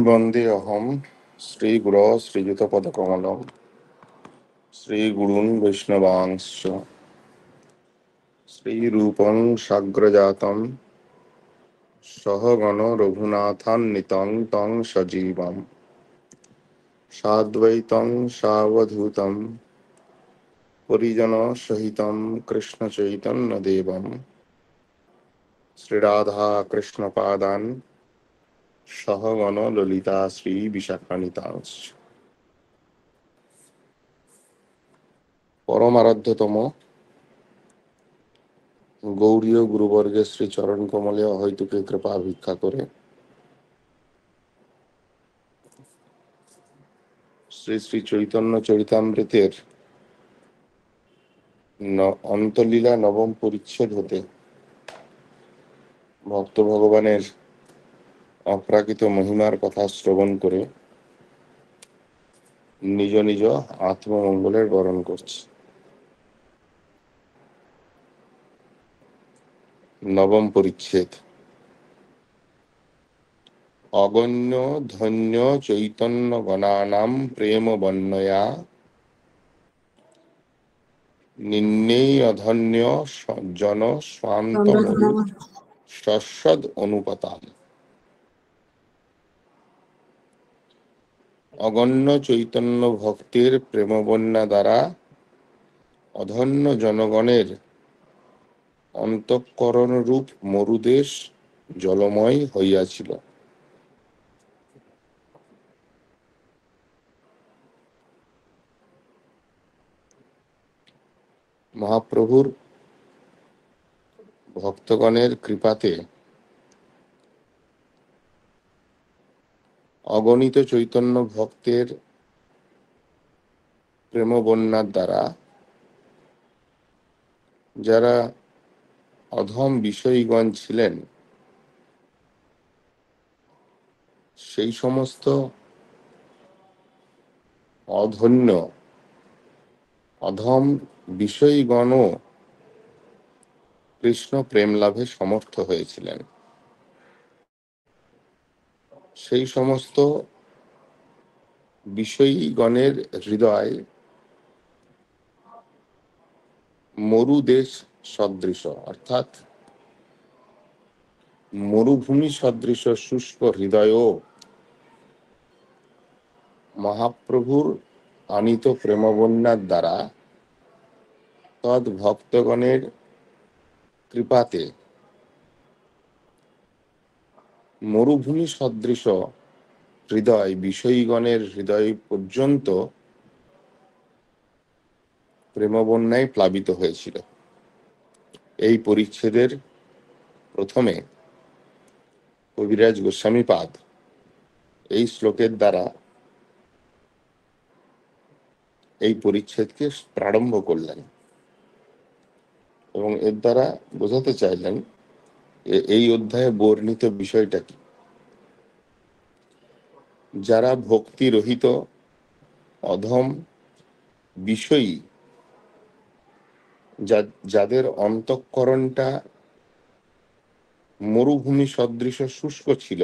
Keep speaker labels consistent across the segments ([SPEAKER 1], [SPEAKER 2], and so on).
[SPEAKER 1] বন্দে অহম শ্রীগুরো শ্রীযুতপদকমলম শ্রীগুরুন বৈষ্ণবাংশ্চ শ্রীরূপং সাগ্রজাতম সহগণ রঘুনাথান্বিতং তং সজীবম সাদ্বৈতং সাবধূতম পরিজন সহিতম কৃষ্ণ চৈতন্য দেবম শ্রীরাধা কৃষ্ণ পাদান সহগণ ললিতা শ্রী বিশাখানিতাংশ। পরমারাধ্যতম গৌরীয় গুরুবর্গের শ্রী চরণ কমলে অহৈতুকে কৃপা ভিক্ষা করে শ্রী শ্রী চৈতন্য চরিতামৃতের অন্তলীলা নবম পরিচ্ছেদ হতে ভক্ত ভগবানের অপ্রাকৃত মহিমার কথা শ্রবণ করে নিজ নিজ আত্মমঙ্গলের বরণ করছে। নবম পরিচ্ছেদ। অগণ্য ধন্য চৈতন্য গণানাম প্রেম বন্যয়া নিন্নেই অধন্য জন স্বান্ত মরু সস্বদ অনুপতাম। অগণ্য চৈতন্য ভক্তের প্রেমবন্যা দ্বারা অধন্য জনগণের অন্তঃকরণ রূপ মরুদেশ জলময় হইয়াছিল। মহাপ্রভুর ভক্তগণের কৃপাতে অগণিত চৈতন্য ভক্তের প্রেমবন্যার দ্বারা যারা অধম বিষয়ীগণ ছিলেন সেই সমস্ত অধন্য অধম বিষয়ীগণও কৃষ্ণ প্রেম লাভে সমর্থ হয়েছিলেন। সেই সমস্ত বিষয়ীগণের হৃদয় মরুদেশ সদৃশ অর্থাৎ মরুভূমি সদৃশ শুষ্ক হৃদয়ও মহাপ্রভুর আনিত প্রেমবন্যার দ্বারা তদ ভক্তগণের কৃপাতে মরুভূমি সদৃশ হৃদয় বিষয়ীগণের হৃদয় পর্যন্ত প্রেমবন্যায় প্লাবিত হয়েছিল। এই পরিচ্ছেদের প্রথমে কবিরাজ গোস্বামীপাদ এই শ্লোকের দ্বারা এই পরিচ্ছেদকে প্রারম্ভ করলেন এবং এর দ্বারা বোঝাতে চাইলেন এই অধ্যায়ে বর্ণিত বিষয়টা কি। যারা ভক্তি রহিত অধম বিষয়ী, যাদের অন্তঃকরণটা মরুভূমি সদৃশ শুষ্ক ছিল,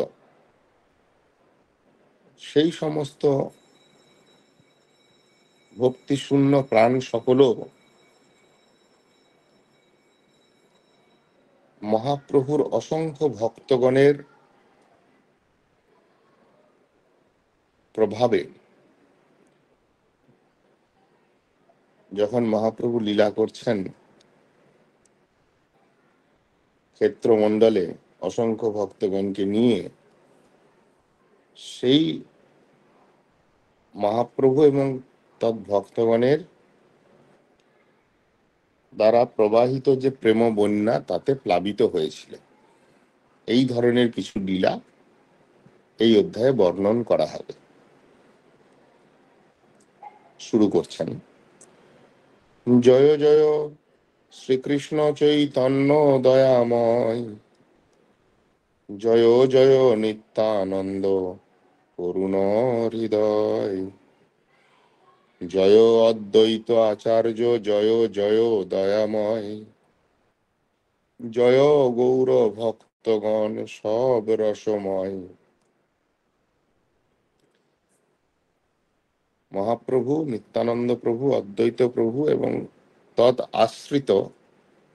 [SPEAKER 1] সেই সমস্ত ভক্তিশূন্য প্রাণ সকলও মহাপ্রভুর অসংখ্য ভক্তগণের প্রভাবে যখন মহাপ্রভু লীলা করছেন ক্ষেত্রমণ্ডলে অসংখ্য ভক্তগণকে নিয়ে, সেই মহাপ্রভু এবং তৎ ভক্তগণের দ্বারা প্রবাহিত যে প্রেম বন্যা তাতে প্লাবিত হয়েছিল। এই ধরনের কিছু লীলা এই অধ্যায়ে বর্ণন করা হবে। শুরু করছেন। জয় জয় শ্রীকৃষ্ণ চৈতন্য দয়াময়, জয় জয় নিত্যানন্দ করুণ হৃদয়, জয় অদ্বৈত আচার্য জয় জয় দয়াময়, জয় গৌর ভক্তগণ সব রসময়। মহাপ্রভু, নিত্যানন্দ প্রভু, অদ্বৈত প্রভু এবং তৎ আশ্রিত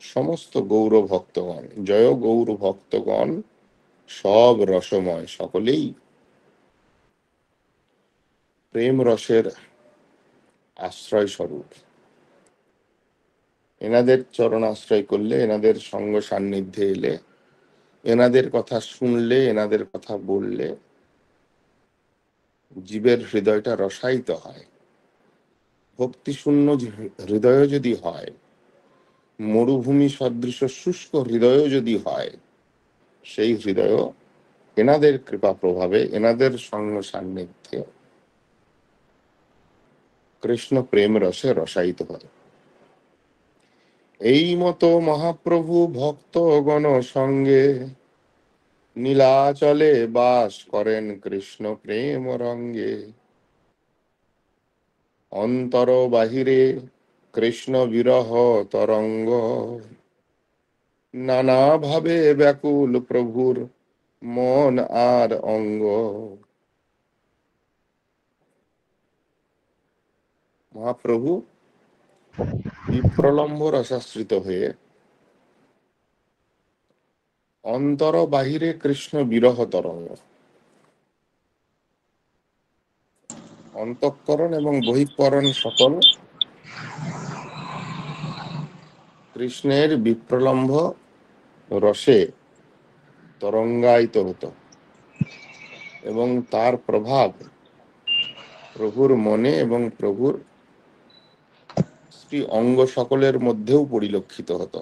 [SPEAKER 1] সমস্ত গৌর ভক্তগণ, জয় গৌর ভক্তগণ সব রসময়, সকলেই প্রেম রসের আশ্রয় স্বরূপ। এনাদের চরণ আশ্রয় করলে, এনাদের সঙ্গ সান্নিধ্যে এলে, এনাদের কথা শুনলে, এনাদের কথা বললে জীবের হৃদয়টা রসায়িত হয়। ভক্তিশূন্য হৃদয় যদি হয়, মরুভূমি সদৃশ শুষ্ক হৃদয় যদি হয়, সেই হৃদয় এনাদের কৃপা প্রভাবে, এনাদের সঙ্গ সান্নিধ্যে কৃষ্ণ প্রেম রসে রসায়িত হয়। এই মতো মহাপ্রভু ভক্তগণ সঙ্গে নীলাচলে বাস করেন কৃষ্ণ প্রেম রঙ্গে। অন্তর বাহিরে কৃষ্ণ বিরহ তরঙ্গ, নানা ভাবে ব্যাকুল প্রভুর মন আর অঙ্গ। মহাপ্রভু বিপ্রলম্ব রসাশ্রিত হয়ে অন্তর বাহিরে কৃষ্ণ বিরহ তরঙ্গ, অন্তঃকরণ এবং বহিঃকরণ সকল কৃষ্ণের বিপ্রলম্ব রসে তরঙ্গায়িত হতো এবং তার প্রভাব প্রভুর মনে এবং প্রভুর শ্রী অঙ্গ সকলের মধ্যেও পরিলক্ষিত হতো।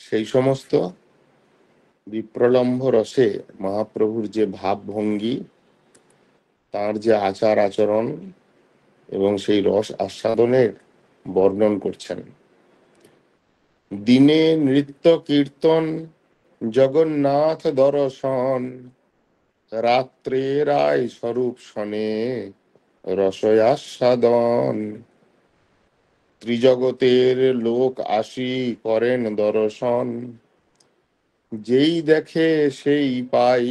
[SPEAKER 1] সেই সমস্ত বিপ্রলম্ব রসে মহাপ্রভুর যে ভাবভঙ্গি, তার যে আচার আচরণ এবং সেই রস আস্বাদনের বর্ণন করছেন। দিনে নৃত্য কীর্তন জগন্নাথ দর্শন, রাত্রে রায় স্বরূপ শনে রসয়াস্বাদন। ত্রিজগতের লোক আসি করেন দর্শন, যেই দেখে সেই পাই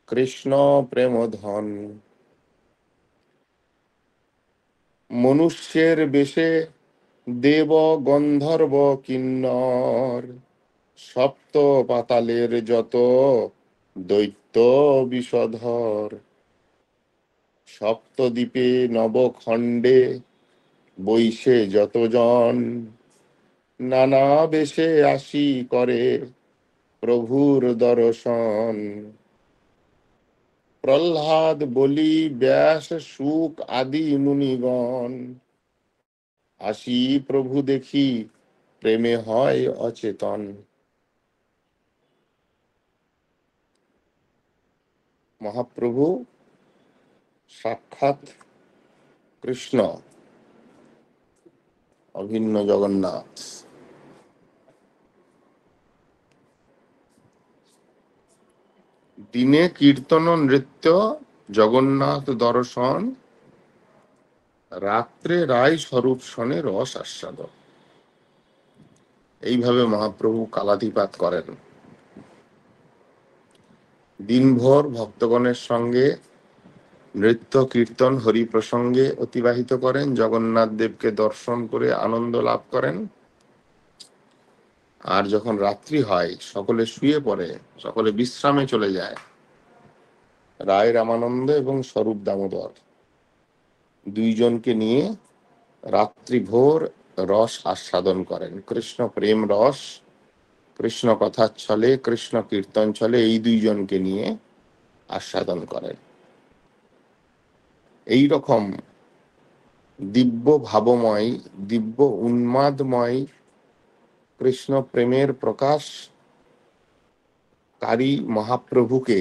[SPEAKER 1] কৃষ্ণ প্রেমধন। মনুষ্যের বেশে দেব গন্ধর্ব কিন্নর, সপ্ত পাতালের যত দৈত্য বিষধর। সপ্তদ্বীপে নবখণ্ডে বৈশে যতজন, নানা বেশে আসি করে প্রভুর দর্শন। প্রহ্লাদ, বলি, ব্যাস, শুক আদি মুনিগণ, আসি প্রভু দেখি প্রেমে হয় অচেতন। মহাপ্রভু সাক্ষাৎ কৃষ্ণ, অভিন্ন জগন্নাথ। দিনে কীর্তন নৃত্য জগন্নাথ দর্শন, রাত্রে রায় স্বরূপ শনে রস আস্বাদ। এইভাবে মহাপ্রভু কালাতিপাত করেন। দিনভর ভক্তগণের সঙ্গে নৃত্য কীর্তন হরি প্রসঙ্গে অতিবাহিত করেন, জগন্নাথ দেবকে দর্শন করে আনন্দ লাভ করেন। আর যখন রাত্রি হয়, সকলে শুয়ে পড়ে, সকলে বিশ্রামে চলে যায়, রায় রামানন্দ এবং স্বরূপ দামোদর দুইজনকে নিয়ে রাত্রি ভোর রস আস্বাদন করেন। কৃষ্ণ প্রেম রস, কৃষ্ণ কথা চলে, কৃষ্ণ কীর্তন চলে, এই দুইজনকে নিয়ে আস্বাদন করেন। এই রকম দিব্য ভাবময়, দিব্য উন্মাদময় কৃষ্ণ প্রেমের প্রকাশকারী মহাপ্রভুকে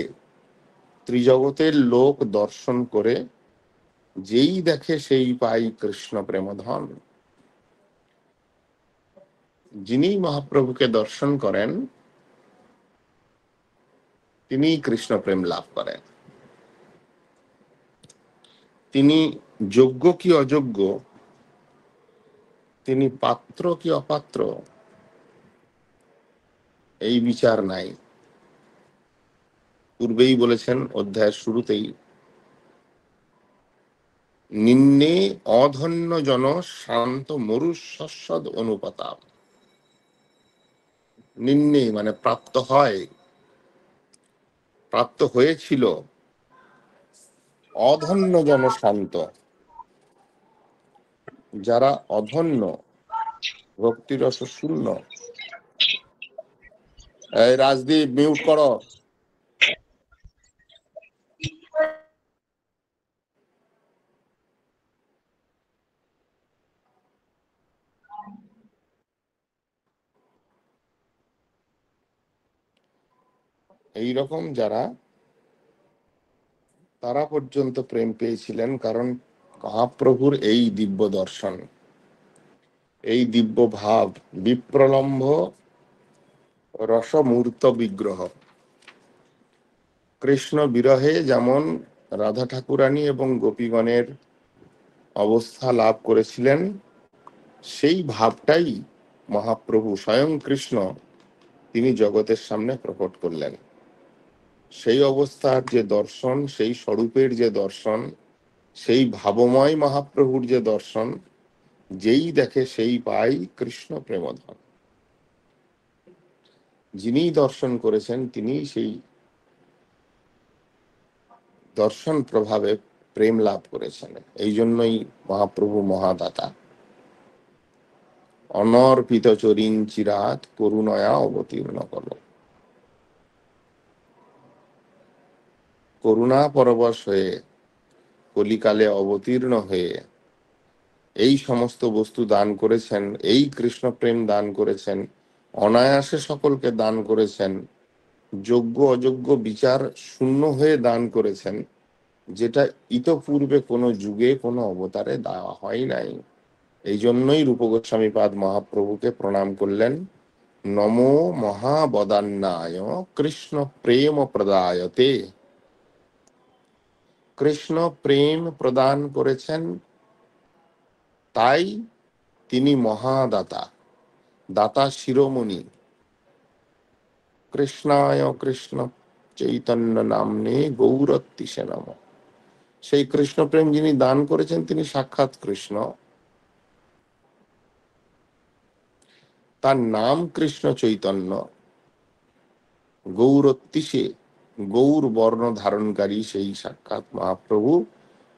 [SPEAKER 1] ত্রিজগতের লোক দর্শন করে যেই দেখে সেই পাই কৃষ্ণ প্রেমধন। যিনি মহাপ্রভুকে দর্শন করেন তিনি কৃষ্ণ প্রেম লাভ করেন। তিনি যোগ্য কি অযোগ্য, তিনি পাত্র কি অপাত্র, এই বিচার নাই। পূর্বেই বলেছেন অধ্যায়ের শুরুতেই, নিম্নে অধন্য জন শান্ত মরুষস্বদ অনুপতাপ। নিম্নে মানে প্রাপ্ত হয়, প্রাপ্ত হয়েছিল অধন্য জন শান্ত, যারা অধন্য, ভক্তিরস শূন্য। এই রাজদীপ মিউট করো। এইরকম যারা, তারা পর্যন্ত প্রেম পেয়েছিলেন, কারণ মহাপ্রভুর এই দিব্য দর্শন, এই দিব্য ভাব, বিপ্রলম্ভ রসমূর্ত বিগ্রহ। কৃষ্ণ বিরহে যেমন রাধা ঠাকুরানী এবং গোপীগণের অবস্থা লাভ করেছিলেন, সেই ভাবটাই মহাপ্রভু স্বয়ং কৃষ্ণ তিনি জগতের সামনে প্রকট করলেন। সেই অবস্থার যে দর্শন, সেই স্বরূপের যে দর্শন, সেই ভাবময় মহাপ্রভুর যে দর্শন, যেই দেখে সেই পাই কৃষ্ণ প্রেমধন। যিনি দর্শন করেছেন তিনি সেই দর্শন প্রভাবে প্রেম লাভ করেছেন। এই জন্যই মহাপ্রভু মহাদাতা। অনর্পিত চরিন চিরাত করুণয়া অবতীর্ণ করো। করুণা পরবশ হয়ে, কলিকালে অবতীর্ণ হয়ে এই সমস্ত বস্তু দান করেছেন, এই কৃষ্ণ প্রেম দান করেছেন, অনায়াসে সকলকে দান করেছেন, যোগ্য অযোগ্য বিচার শূন্য হয়ে দান করেছেন, যেটা ইতপূর্বে কোনো যুগে কোনো অবতারে দেওয়া হয় নাই। এই জন্যই রূপ গোস্বামী পাদ মহাপ্রভুকে প্রণাম করলেন, নমো মহাবদান্নায় কৃষ্ণ প্রেম প্রদায়তে। কৃষ্ণ প্রেম প্রদান করেছেন, তাই তিনি মহাদাতা, দাতা শিরোমণি। কৃষ্ণায় কৃষ্ণ চৈতন্য নামনে গৌরত্তিসে নম। সেই কৃষ্ণ প্রেম যিনি দান করেছেন তিনি সাক্ষাৎ কৃষ্ণ, তার নাম কৃষ্ণ চৈতন্য। গৌরত্তিসে, গৌর বর্ণ ধারণকারী সেই সাক্ষাৎ মহাপ্রভু,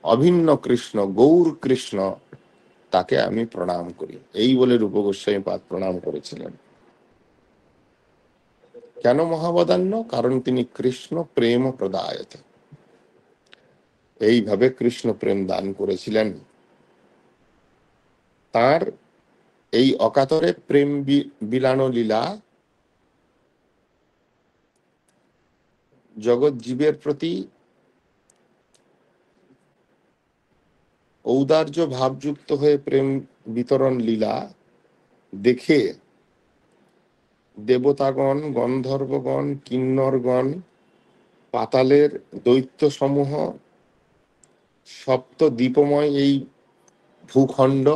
[SPEAKER 1] অভিন্ন কৃষ্ণ, গৌর কৃষ্ণ, তাকে আমি প্রণাম করি। এই বলে রূপ গোস্বামী পাদ প্রণাম করেছিলেন। কেন মহাবদান্য? কারণ তিনি কৃষ্ণ প্রেম প্রদায়তে, এইভাবে কৃষ্ণ প্রেম দান করেছিলেন। তার এই অকাতরে প্রেম বিলানো লীলা জগৎ জীবের প্রতি ঔদার্য ভাবযুক্ত হয়ে প্রেম বিতরণ লীলা দেখে দেবতাগণ, গন্ধর্বগণ, কিন্নরগণ, পাতালের দৈত্য সমূহ, সপ্ত দ্বীপময় এই ভূখণ্ড,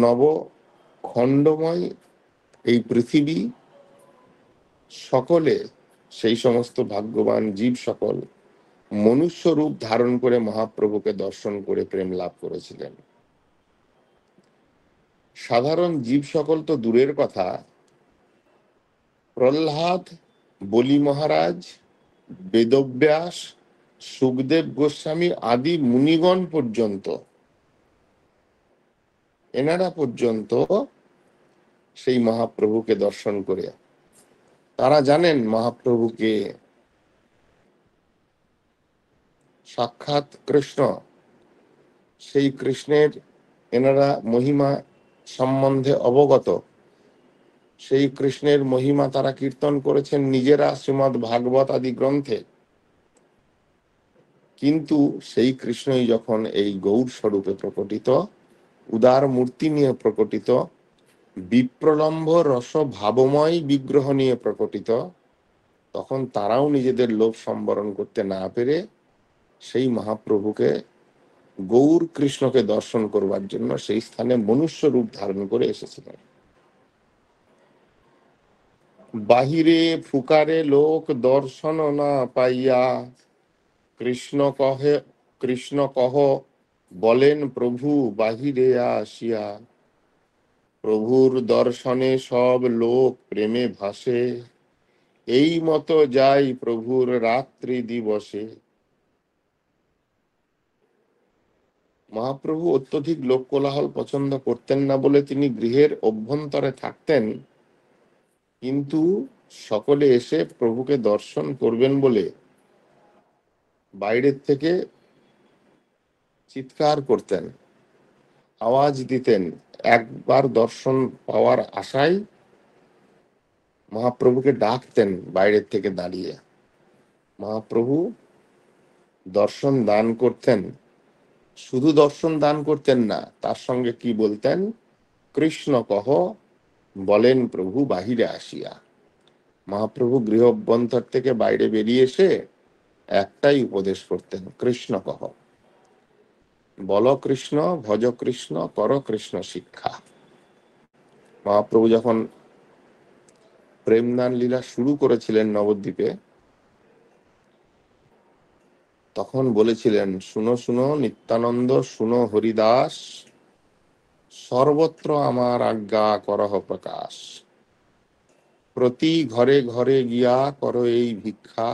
[SPEAKER 1] নবখণ্ডময় এই পৃথিবী, সকলে, সেই সমস্ত ভাগ্যবান জীব সকল মনুষ্য রূপ ধারণ করে মহাপ্রভুকে দর্শন করে প্রেম লাভ করেছিলেন। সাধারণ জীব সকল তো দূরের কথা, প্রহ্লাদ, বলি মহারাজ, বেদব্যাস, সুখদেব গোস্বামী আদি মুনিগণ পর্যন্ত, এনারা পর্যন্ত সেই মহাপ্রভুকে দর্শন করে তারা জানেন মহাপ্রভুকে সাক্ষাৎ কৃষ্ণ। সেই কৃষ্ণের এনারা মহিমা সম্বন্ধে অবগত, সেই কৃষ্ণের মহিমা তারা কীর্তন করেছেন নিজেরা শ্রীমদ্ ভাগবত আদি গ্রন্থে। কিন্তু সেই কৃষ্ণই যখন এই গৌর স্বরূপে প্রকটিত, উদার মূর্তি নিয়ে প্রকটিত, বিপ্রলম্ভ রস ভাবময় বিগ্রহ নিয়ে প্রকটিত, তখন তারাও নিজেদের লোভ সম্বরণ করতে না পেরে সেই মহাপ্রভুকে, গৌর কৃষ্ণকে দর্শন করবার জন্য সেই স্থানে মনুষ্য রূপ ধারণ করে এসেছিলেন। বাহিরে ফুকারে লোক দর্শন না পাইয়া, কৃষ্ণ কহ বলেন প্রভু বাহিরে আসিয়া। প্রভুর দর্শনে সব লোক প্রেমে ভাসে, এই মতো যাই প্রভুর রাত্রি দিবসে। মহাপ্রভু অত্যধিক লোক কোলাহল পছন্দ করতেন না বলে তিনি গৃহের অভ্যন্তরে থাকতেন, কিন্তু সকলে এসে প্রভুকে দর্শন করবেন বলে বাইরের থেকে চিৎকার করতেন, আওয়াজ দিতেন। একবার দর্শন পাওয়ার আশায় মহাপ্রভুকে ডাকতেন বাইরের থেকে দাঁড়িয়ে। মহাপ্রভু দর্শন দান করতেন, শুধু দর্শন দান করতেন না, তার সঙ্গে কি বলতেন? কৃষ্ণ কহ বলেন প্রভু বাহিরে আসিয়া। মহাপ্রভু গৃহ অভ্যন্তর থেকে বাইরে বেরিয়ে এসে একটাই উপদেশ করতেন, কৃষ্ণ কহ, বল কৃষ্ণ, ভজ কৃষ্ণ, কর কৃষ্ণ শিক্ষা। মহাপ্রভু যখন প্রেমদান লীলা শুরু করেছিলেন নবদ্বীপে, তখন বলেছিলেন, শুনো শুনো নিত্যানন্দ, শুনো হরিদাস, সর্বত্র আমার আজ্ঞা করহ প্রকাশ। প্রতি ঘরে ঘরে গিয়া কর এই ভিক্ষা,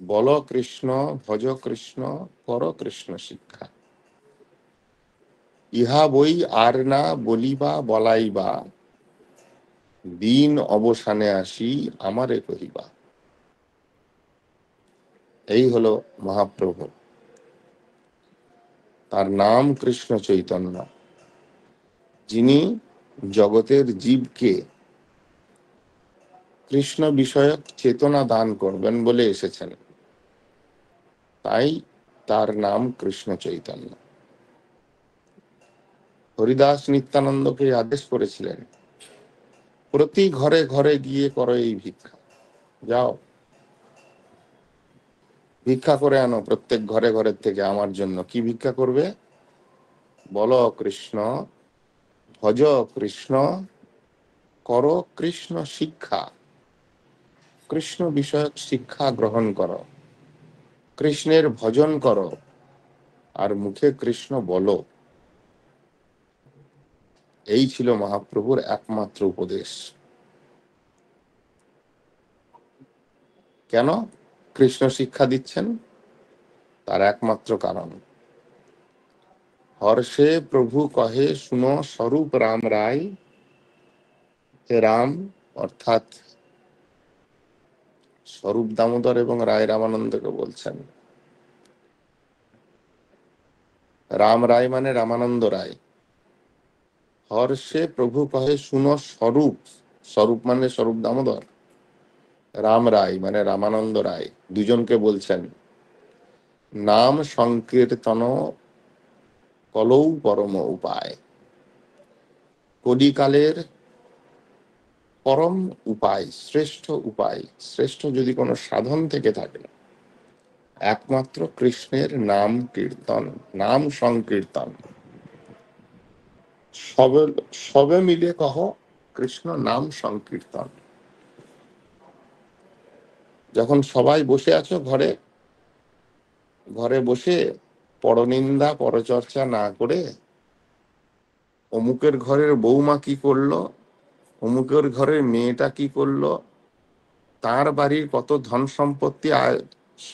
[SPEAKER 1] বল কৃষ্ণ, ভজ কৃষ্ণ, কর কৃষ্ণ শিক্ষা। ইহা বই আর না বলিবা বলাইবা, দিন অবসানে আসি আমারে কহিবা। এই হলো মহাপ্রভু, তার নাম কৃষ্ণ চৈতন্য, যিনি জগতের জীবকে কৃষ্ণ বিষয়ক চেতনা দান করবেন বলে এসেছেন, তাই তার নাম কৃষ্ণ চৈতন্য। হরিদাস নিত্যানন্দকে আদেশ করেছিলেন, প্রতি ঘরে ঘরে গিয়ে করো এই ভিক্ষা। যাও ভিক্ষা করে আনো প্রত্যেক ঘরে ঘরের থেকে আমার জন্য। কি ভিক্ষা করবে? বলো কৃষ্ণ, ভজ কৃষ্ণ, করো কৃষ্ণ শিক্ষা। কৃষ্ণ বিষয়ক শিক্ষা গ্রহণ করো, কৃষ্ণের ভজন করো, আর মুখে কৃষ্ণ বলো। এই ছিল মহাপ্রভুর একমাত্র উপদেশ। কেন কৃষ্ণ শিক্ষা দিচ্ছেন? তার একমাত্র কারণ, হর্ষে প্রভু কহে শুনো স্বরূপ রাম রায়। রাম অর্থাৎ স্বরূপ দামোদর এবং রায় রামানন্দকে বলছেন। রাম রায় মানে রামানন্দ রায়। হর্ষে প্রভু কহে শুনো স্বরূপ, স্বরূপ মানে স্বরূপ দামোদর, রাম রায় মানে রামানন্দ রায়, দুজনকে বলছেন, নাম সংকীর্তন কলৌ পরম উপায়। কলিকালের পরম উপায়, শ্রেষ্ঠ উপায়, শ্রেষ্ঠ যদি কোনো সাধন থেকে থাকে, একমাত্র কৃষ্ণের নাম কীর্তন, নাম সংকীর্তন। সবে সবে মিলে কহ কৃষ্ণ নাম সংকীর্তন। যখন সবাই বসে আছো ঘরে, ঘরে বসে পরনিন্দা পরচর্চা না করে, অমুকের ঘরের বৌমা কি করলো, অমুকের ঘরের মেয়েটা কি করলো, তার বাড়ির কত ধন সম্পত্তি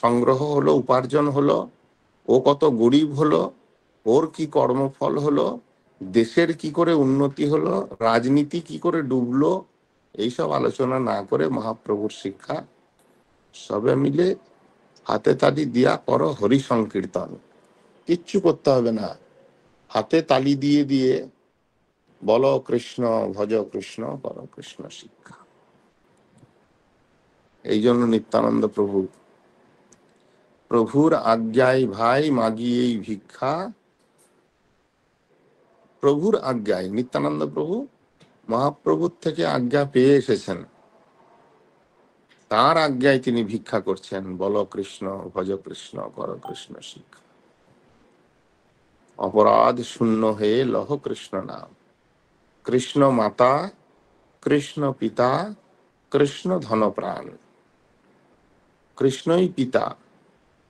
[SPEAKER 1] সংগ্রহ হলো, উপার্জন হলো, ও কত গরিব হলো, ওর কি কর্মফল হলো, দেশের কি করে উন্নতি হলো, রাজনীতি কি করে ডুবলো, এইসব আলোচনা না করে মহাপ্রভুর শিক্ষা, সবে মিলে হাতে তালি দিয়া করো হরি সংকীর্তন। কিচ্ছু করতে হবে না, হাতে তালি দিয়ে দিয়ে বলো কৃষ্ণ, ভজ কৃষ্ণ, করো কৃষ্ণ শিক্ষা। এই জন্য নিত্যানন্দ প্রভু, প্রভুর আজ্ঞায় ভাই মাগি এই ভিক্ষা। প্রভুর আজ্ঞায় নিত্যানন্দ প্রভু মহাপ্রভুর থেকে আজ্ঞা পেয়ে এসেছেন, তার আজ্ঞায় তিনি ভিক্ষা করছেন, বল কৃষ্ণ, ভজ কৃষ্ণ, কর কৃষ্ণ শিক্ষা, অপরাধ শূন্য হয়ে লহ কৃষ্ণ নাম। কৃষ্ণ মাতা, কৃষ্ণ পিতা, কৃষ্ণ ধন প্রাণ। কৃষ্ণই পিতা,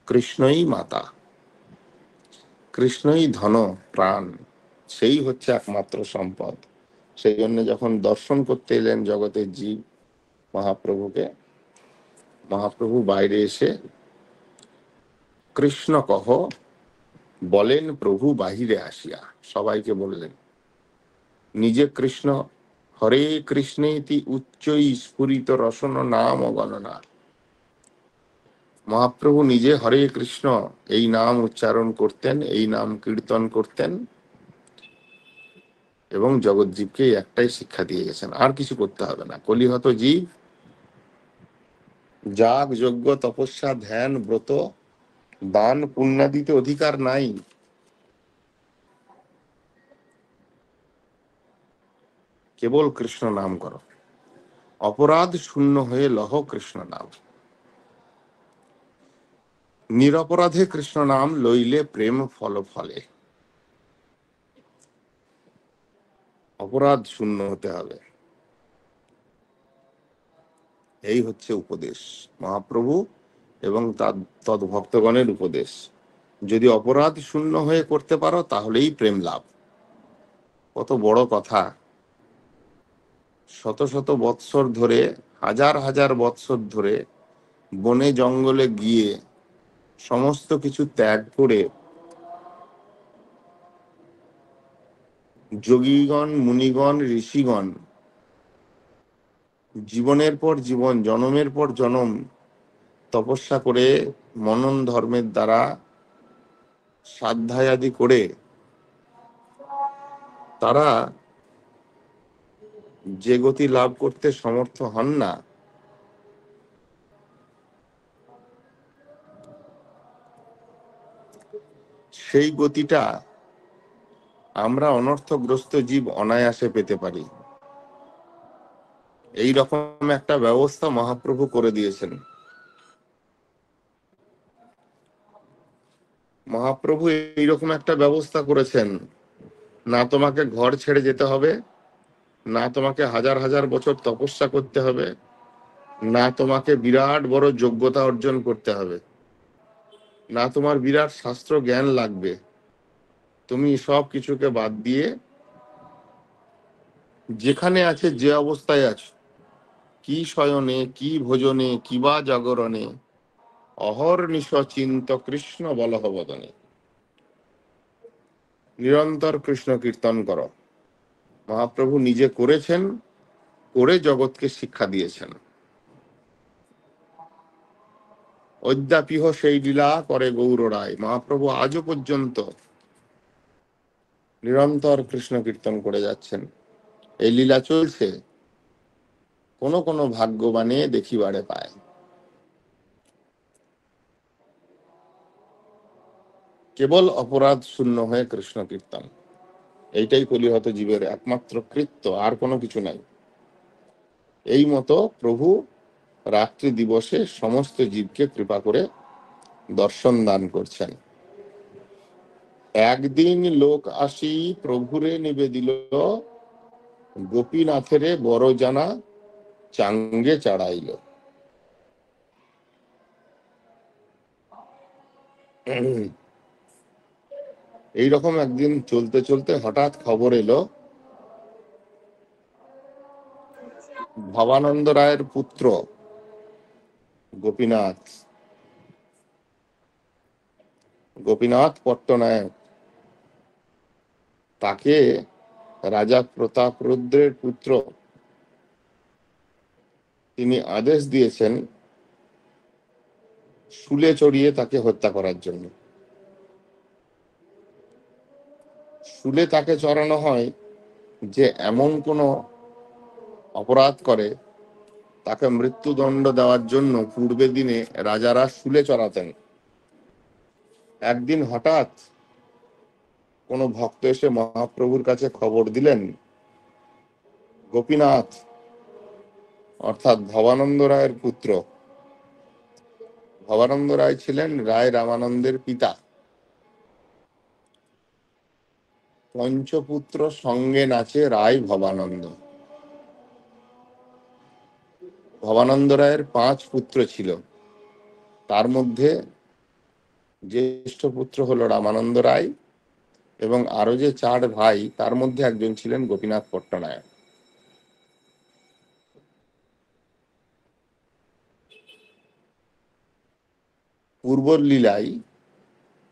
[SPEAKER 1] কৃষ্ণই মাতা, কৃষ্ণই ধন প্রাণ, সেই হচ্ছে একমাত্র সম্পদ। সেই জন্য যখন দর্শন করতে এলেন জগতের জীব মহাপ্রভুকে, মহাপ্রভু বাইরে এসে কৃষ্ণ কহ বলেন প্রভু বাহিরে আসিয়া, সবাইকে বললেন। নিজে কৃষ্ণ হরে কৃষ্ণেতি উচ্চই স্ফুরিত রসন নাম গণনা। মহাপ্রভু নিজে হরে কৃষ্ণ এই নাম উচ্চারণ করতেন, এই নাম কীর্তন করতেন, এবং জগৎজীবকে একটাই শিক্ষা দিয়ে গেছেন, আর কিছু করতে হবে না। কলিহত জীব যাগ যজ্ঞ তপস্যা ধ্যান ব্রত দান পুণ্যাদিতে অধিকার নাই, কেবল কৃষ্ণ নাম করো, অপরাধ শূন্য হয়ে লহ কৃষ্ণ নাম। নিরপরাধে কৃষ্ণ নাম লইলে প্রেম ফল ফলে। অপরাধ শূন্য হতে হবে, এই হচ্ছে উপদেশ মহাপ্রভু এবং তদ্ভক্তগণের উপদেশ। যদি অপরাধ শূন্য হয়ে করতে পারো তাহলেই প্রেম লাভ। কত বড় কথা! শত শত বৎসর ধরে, হাজার হাজার বৎসর ধরে বনে জঙ্গলে গিয়ে সমস্ত কিছু ত্যাগ করে যোগীগণ মুনিগণ ঋষিগণ জীবনের পর জীবন, জনমের পর জনম তপস্যা করে, মনন ধর্মের দ্বারা সাধ্যায়াদি করে তারা যে গতি লাভ করতে সমর্থ হন না, সেই গতিটা আমরা অনর্থগ্রস্ত জীব অনায়াসে পেতে পারি। এই রকম একটা ব্যবস্থা মহাপ্রভু করে দিয়েছেন। মহাপ্রভু এইরকম একটা ব্যবস্থা করেছেন, না তোমাকে ঘর ছেড়ে যেতে হবে, না তোমাকে হাজার হাজার বছর তপস্যা করতে হবে, না তোমাকে বিরাট বড় যোগ্যতা অর্জন করতে হবে, না তোমার বিরাট শাস্ত্র জ্ঞান লাগবে। তুমি সব কিছুকে বাদ দিয়ে যেখানে আছে, যে অবস্থায় আছো, কি শয়নে, কি ভোজনে, কি বা জাগরণে, অহর্নিশ চিন্ত কৃষ্ণ বলহবদনে, নিরন্তর কৃষ্ণ কীর্তন করো। মহাপ্রভু নিজে করেছেন, করে জগৎকে শিক্ষা দিয়েছেন। অদ্যাপিহ সেই লীলা করে গৌর রায়। মহাপ্রভু আজও পর্যন্ত নিরন্তর কৃষ্ণ কীর্তন করে যাচ্ছেন। এই লীলা চলছে, কোন কোন ভাগ্যবানে দেখিবারে পায়। কেবল অপরাধ শূন্য হয়ে কৃষ্ণ কীর্তন, এইটাই কলিহত জীবের একমাত্র কৃত্য, আর কোনো কিছু নাই। এই মতো প্রভু রাত্রি দিবসে সমস্ত জীবকে কৃপা করে দর্শন দান করছেন। একদিন লোক আসি প্রভুরে নিবেদিল, গোপীনাথেরে বড় জানা চাঙ্গে চাড়াইল। এইরকম একদিন চলতে চলতে হঠাৎ খবর এলো, ভবানন্দ রায়ের পুত্র গোপীনাথ, গোপীনাথ পট্টনায়ক, তাকে রাজা প্রতাপ রুদ্রের পুত্র, তিনি আদেশ দিয়েছেন শুলে চড়িয়ে তাকে হত্যা করার জন্য। শুলে তাকে চড়ানো হয় যে এমন কোন অপরাধ করে তাকে মৃত্যুদণ্ড দেওয়ার জন্য পূর্বের দিনে রাজারা শুলে চড়াতেন। একদিন হঠাৎ কোনো ভক্ত এসে মহাপ্রভুর কাছে খবর দিলেন গোপীনাথ অর্থাৎ ভবানন্দ রায়ের পুত্র। ভবানন্দ রায় ছিলেন রায় রামানন্দের পিতা। পঞ্চপুত্র সঙ্গে নাচে রায় ভবানন্দ। ভবানন্দ রায়ের 5 পুত্র ছিল, তার মধ্যে জ্যেষ্ঠ পুত্র হলো রামানন্দ রায়, এবং আরো যে 4 ভাই তার মধ্যে একজন ছিলেন গোপীনাথ পট্টনায়ক। পূর্বর লীলায়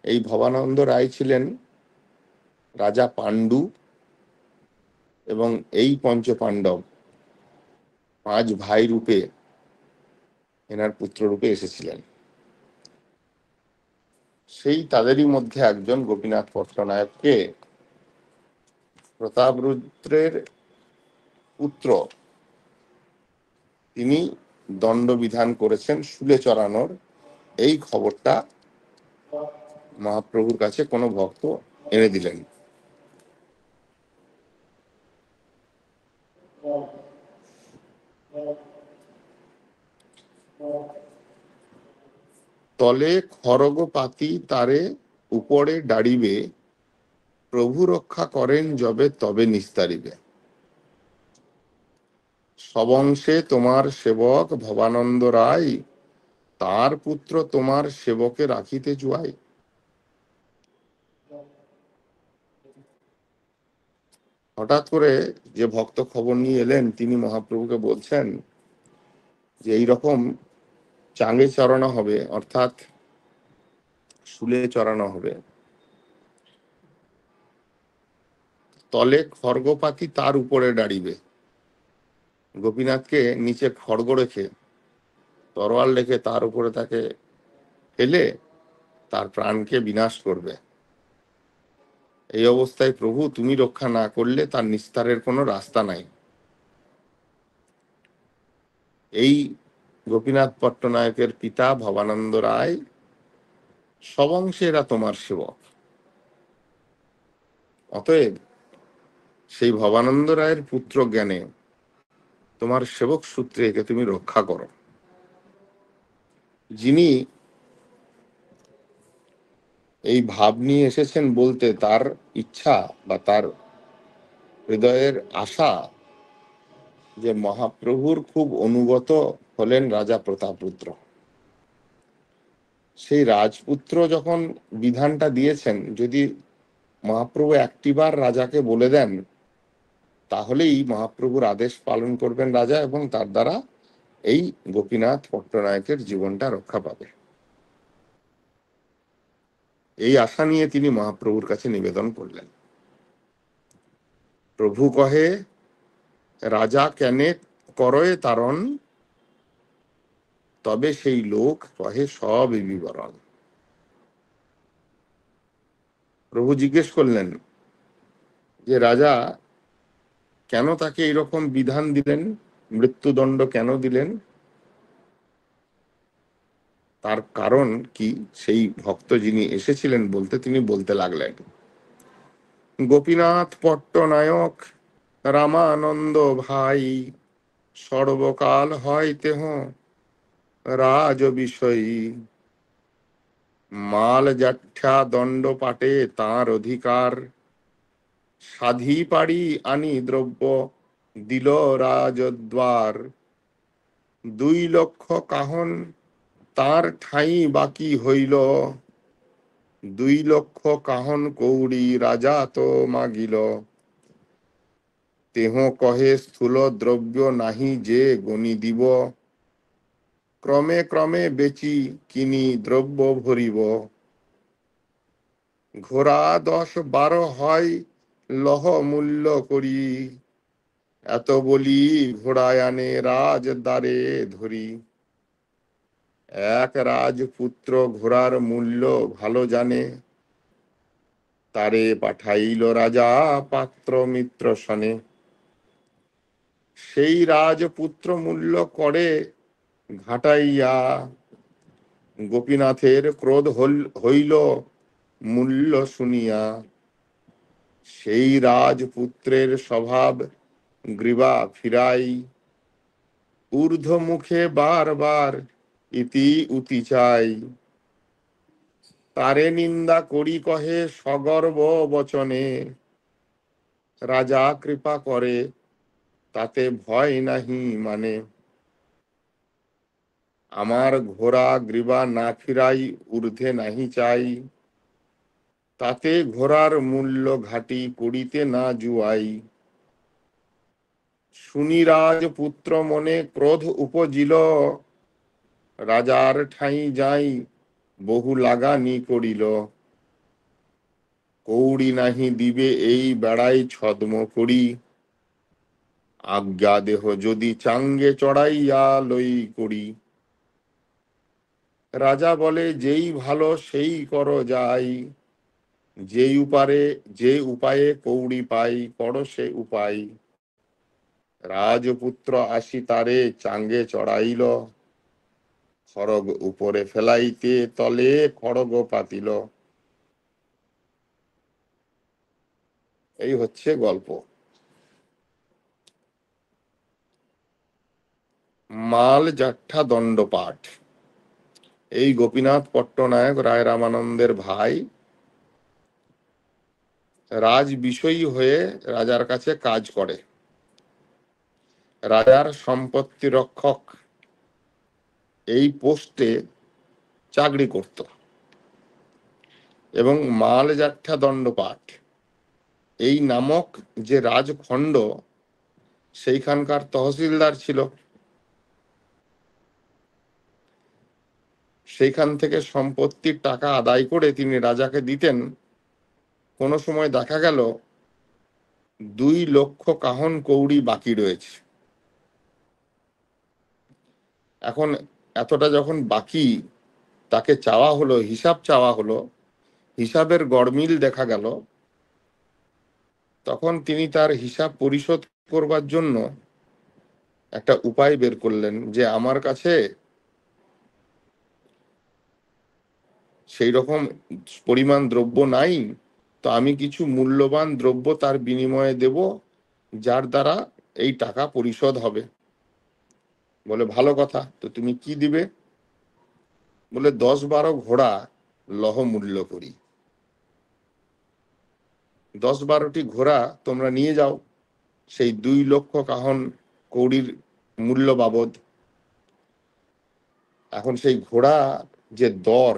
[SPEAKER 1] এই ভবানন্দ রায় ছিলেন রাজা পাণ্ডু, এবং এই পঞ্চপাণ্ডব 5 ভাই রূপে এনার পুত্র রূপে এসেছিলেন। সেই তাদেরই মধ্যে একজন গোপীনাথ পট্টনায়ককে প্রতাপরুদ্রের পুত্র তিনি দণ্ড বিধান করেছেন শুলে চড়ানোর। এই খবরটা মহাপ্রভুর কাছে কোনো ভক্ত এনে দিলেন। তলে খড়গ পাতি তারে উপরে দাঁড়িবে, প্রভু রক্ষা করেন যবে তবে নিস্তারিবে। সবংশে তোমার সেবক ভবানন্দ রায়, তার পুত্র তোমার সেবকে রাখিতে জুয়াই। হঠাৎ করে যে ভক্ত খবর নিয়ে এলেন তিনি মহাপ্রভুকে বলছেন যে এইরকম চাঙে চড়ানো হবে, অর্থাৎ শুলে চড়ানো হবে। তলে খড়গপাতি তার উপরে দাঁড়িবে। গোপীনাথকে নিচে খড়গ রেখে, তরোয়াল রেখে তার উপরে তাকে ফেলে তার প্রাণকে বিনাশ করবে। এই অবস্থায় প্রভু তুমি রক্ষা না করলে তার নিস্তারের কোনো রাস্তা নাই। এই গোপীনাথ পট্টনায়কের পিতা ভবানন্দ রায়, সবংশে এরা তোমার সেবক, অতএব সেই ভবানন্দ রায়ের পুত্র জ্ঞানে তোমার সেবক সূত্রে একে তুমি রক্ষা করো। যিনি এই ভাব নিয়ে এসেছেন বলতে তার ইচ্ছা বা তার হৃদয়ের আশা যে মহাপ্রভুর খুব অনুগত হলেন রাজা প্রতাপরুদ্র। সেই রাজপুত্র যখন বিধানটা দিয়েছেন, যদি মহাপ্রভু একটিবার রাজাকে বলে দেন তাহলেই মহাপ্রভুর আদেশ পালন করবেন রাজা, এবং তার দ্বারা এই গোপীনাথ পট্টনায়কের জীবনটা রক্ষা পাবে। এই আশা নিয়ে তিনি মহাপ্রভুর কাছে নিবেদন করলেন। প্রভু কহে, রাজা কেনে করয়ে তারণ, তবে সেই লোক কহে সব বিবরণ। প্রভু জিজ্ঞেস করলেন যে রাজা কেন তাকে এইরকম বিধান দিলেন, মৃত্যুদণ্ড কেন দিলেন, তার কারণ কি সেই ভক্ত যিনি এসেছিলেন বলতে তিনি বলতে লাগলেন। গোপীনাথ পট্টনায়ক রামানন্দ ভাই, সর্বকাল হয় তেহ রাজ বিষয়ী। মাল জাঠ্যা দণ্ড পাটে তাঁর অধিকার, সাধি পাড়ি আনি দ্রব্য দিল রাজদ্বার। 2 লক্ষ কাহন তার ঠাঁই বাকি হইল, 2 লক্ষ কাহন কৌড়ি রাজা তো মাগিল। তেহ কহে স্থূল দ্রব্য নাহি যে গণি দিব, ক্রমে ক্রমে বেচি কিনি দ্রব্য ভরিব। ঘোড়া 10-12 হয় লহ মূল্য করি, এত বলি ঘোড়ায় আনে রাজ দ্বারে ধরি। এক রাজপুত্র ঘোড়ার মূল্য ভালো জানে, তারে পাঠাইল রাজা পাত্র মিত্র সনে। সেই রাজপুত্র মূল্য করে ঘাটাইয়া, গোপীনাথের ক্রোধ হইল মূল্য শুনিয়া। সেই রাজপুত্রের স্বভাব গ্রীবা ফিরাই, ঊর্ধ্ব মুখে বারবার ইতি উতি চাই। তারে নিন্দা করি কহে সগর্ব বচনে, রাজা কৃপা করে তাতে ভয় নাহি মানে। আমার ঘোড়া গ্রীবা না ফিরাই ঊর্ধ্বে নাহি চাই, তাতে ঘোড়ার মূল্য ঘাটি করিতে না জুয়াই। শুনি রাজপুত্র মনে ক্রোধ উপজিল, রাজার ঠাঁই যাই বহু লাগানি করিল। কৌড়ি নাহি দিবে এই বেড়াই ছদ্ম করি, আজ্ঞা দেহ যদি চাঙ্গে চড়াইয়া লই করি। রাজা বলে যেই ভালো সেই কর যাই, যে উপায়ে কৌড়ি পাই করো সে উপায়। রাজপুত্র আসি তারে চাঙ্গে চড়াইল, খড়গ উপরে ফেলাইতে তলে খড়গ পাতিল। এই হচ্ছে গল্প। মাল জাঠা দণ্ডপাঠ। এই গোপীনাথ পট্টনায়ক রায় রামানন্দের ভাই রাজ বিষয়ী হয়ে রাজার কাছে কাজ করে, রাজার সম্পত্তি রক্ষক এই পোস্টে চাকরি করত। এবং মাল জাঠা দণ্ডপাঠ এই নামক যে রাজখণ্ড সেইখানকার তহসিলদার ছিল। সেইখান থেকে সম্পত্তির টাকা আদায় করে তিনি রাজাকে দিতেন। কোনো সময় দেখা গেল 2 লক্ষ কাহন কৌড়ি বাকি রয়েছে। এখন এতটা যখন বাকি তাকে চাওয়া হলো, হিসাব চাওয়া হলো, হিসাবের গড়মিল দেখা গেল, তখন তিনি তার হিসাব পরিশোধ করবার জন্য একটা উপায় বের করলেন যে আমার কাছে সেই রকম পরিমাণ দ্রব্য নাই, তো আমি কিছু মূল্যবান দ্রব্য তার বিনিময়ে দেব, যার দ্বারা এই টাকা পরিশোধ হবে। বলে ভালো কথা, তো তুমি কি দিবে? বলে 10-12 ঘোড়া লহ মূল্য করি, 10-12টি ঘোড়া তোমরা নিয়ে যাও সেই 2 লক্ষ কাহন কৌড়ির মূল্য বাবদ। এখন সেই ঘোড়া যে দর,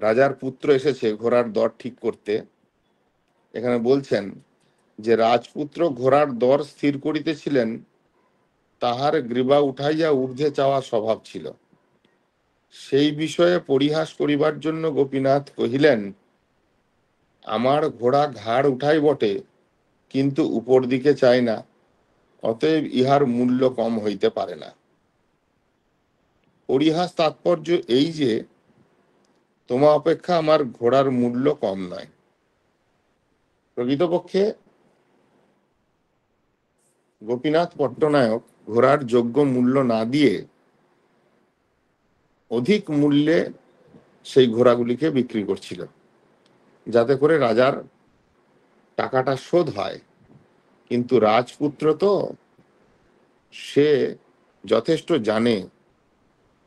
[SPEAKER 1] রাজার পুত্র এসেছে ঘোড়ার দর ঠিক করতে। এখানে বলছেন যে রাজপুত্র ঘোড়ার দর স্থির করিতেছিলেন, তাহার গ্রীবা উঠাইয়া ঊর্ধ্বে চাওয়া স্বভাব ছিল। সেই বিষয়ে পরিহাস করিবার জন্য গোপীনাথ কহিলেন, আমার ঘোড়া ঘাড় উঠাই বটে, কিন্তু উপর দিকে চায় না, অতএব ইহার মূল্য কম হইতে পারে না। পরিহাস তাৎপর্য এই যে তোমা অপেক্ষা আমার ঘোড়ার মূল্য কম নয়। প্রকৃতপক্ষে গোপীনাথ পট্টনায়ক ঘোড়ার যোগ্য মূল্য না দিয়ে অধিক মূল্যে সেই ঘোড়াগুলিকে বিক্রি করছিল, যাতে করে রাজার টাকাটা শোধ হয়। কিন্তু রাজপুত্র তো, সে যথেষ্ট জানে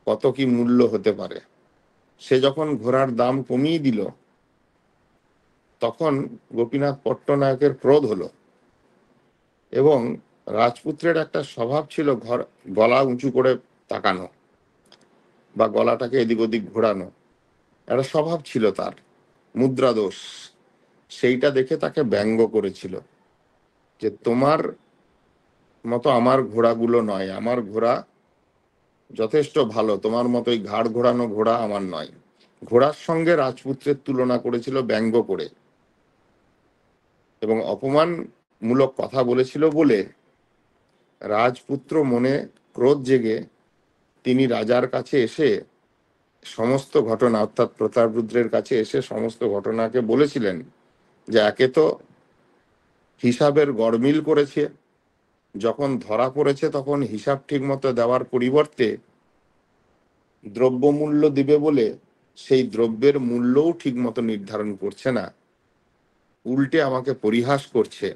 [SPEAKER 1] কত কি মূল্য হতে পারে। সে যখন ঘোড়ার দাম কমিয়ে দিল, তখন গোপীনাথ পট্টনায়কের ক্রোধ হলো। এবং রাজপুত্রের একটা স্বভাব ছিল গলা উঁচু করে তাকানো বা গলাটাকে এদিক ওদিক ঘোরানো, একটা স্বভাব ছিল তার, মুদ্রা দোষ। সেইটা দেখে তাকে ব্যঙ্গ করেছিল যে তোমার মতো আমার ঘোড়াগুলো নয়, আমার ঘোড়া যথেষ্ট ভালো, তোমার মতোই ঘাড় ঘোরানো ঘোড়া আমার নয়। ঘোড়ার সঙ্গে রাজপুত্রের তুলনা করেছিল ব্যঙ্গ করে, এবং অপমানমূলক কথা বলেছিল বলে রাজপুত্র মনে ক্রোধ জেগে তিনি রাজার কাছে এসে সমস্ত ঘটনা, অর্থাৎ প্রতাপরুদ্রের কাছে এসে সমস্ত ঘটনাকে বলেছিলেন যে একে তো হিসাবের গড়মিল করেছে, যখন ধরা পড়েছে তখন হিসাব ঠিক মতো দেওয়ার পরিবর্তে দ্রব্য মূল্য দিবে বলে সেই দ্রব্যের মূল্যও ঠিক মতো নির্ধারণ করছে না। উল্টে আমাকে পরিহাস করছে,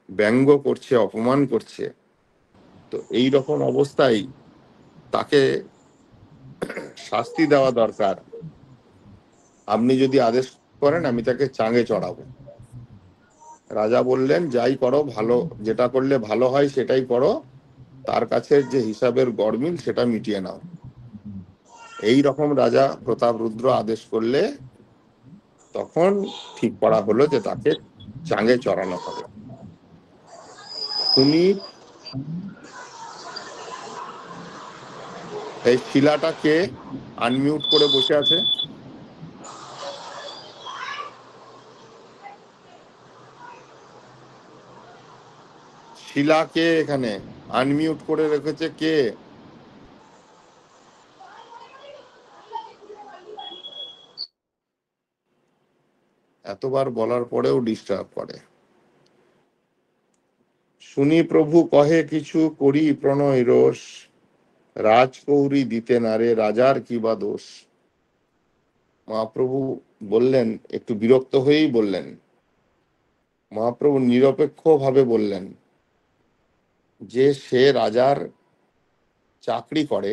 [SPEAKER 1] ব্যঙ্গ করছে, অপমান করছে। তো এই রকম অবস্থায় তাকে শাস্তি দেওয়া দরকার। আপনি যদি আদেশ করেন আমি তাকে চাঙে চড়াবো। রাজা বললেন, যাই করো, ভালো যেটা করলে ভালো হয় সেটাই করো, তার কাছে যে হিসাবের গড়মিল সেটা মিটিয়ে নাও। এই রকম রাজা প্রতাপরুদ্র আদেশ করলে তখন ঠিক করা হলো যে তাকে চাঙে চড়ানো হবে। শুনি এই শিলাটাকে আনমিউট করে বসে আছে। শিলাকে এখানে আনমিউট করে রেখেছে কে? এতবার বলার পরেও ডিস্টার্ব করে। শুনি প্রভু কহে কিছু করি প্রণয় রোষ, রাজকৌরি দিতে নারে রাজার কি বা দোষ। মহাপ্রভু বললেন, একটু বিরক্ত হয়েই বললেন। মহাপ্রভু নিরপেক্ষ ভাবে বললেন যে সে রাজার চাকরি করে,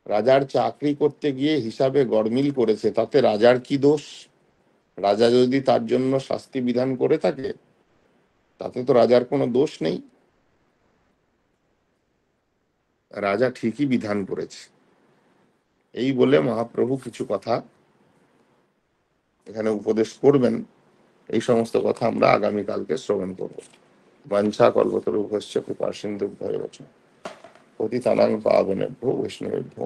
[SPEAKER 1] রাজার চাকরি করতে গিয়ে হিসাবে গড়মিল করেছে, তাতে রাজার কি দোষ? রাজা যদি তার জন্য শাস্তি বিধান করে থাকে তাতে তো রাজার কোনো দোষ নেই। রাজা ঠিকই বিধান করেছে। এই বলে মহাপ্রভু কিছু কথা এখানে উপদেশ করবেন। এই সমস্ত কথা আমরা আগামীকালকে শ্রবণ করব। বাঞ্ছা কল্পতরুভ্যশ্চ কৃপা সিন্ধুভ্যেব চ পতিতানাং পাবনেভ্যো বৈষ্ণবেভ্যো।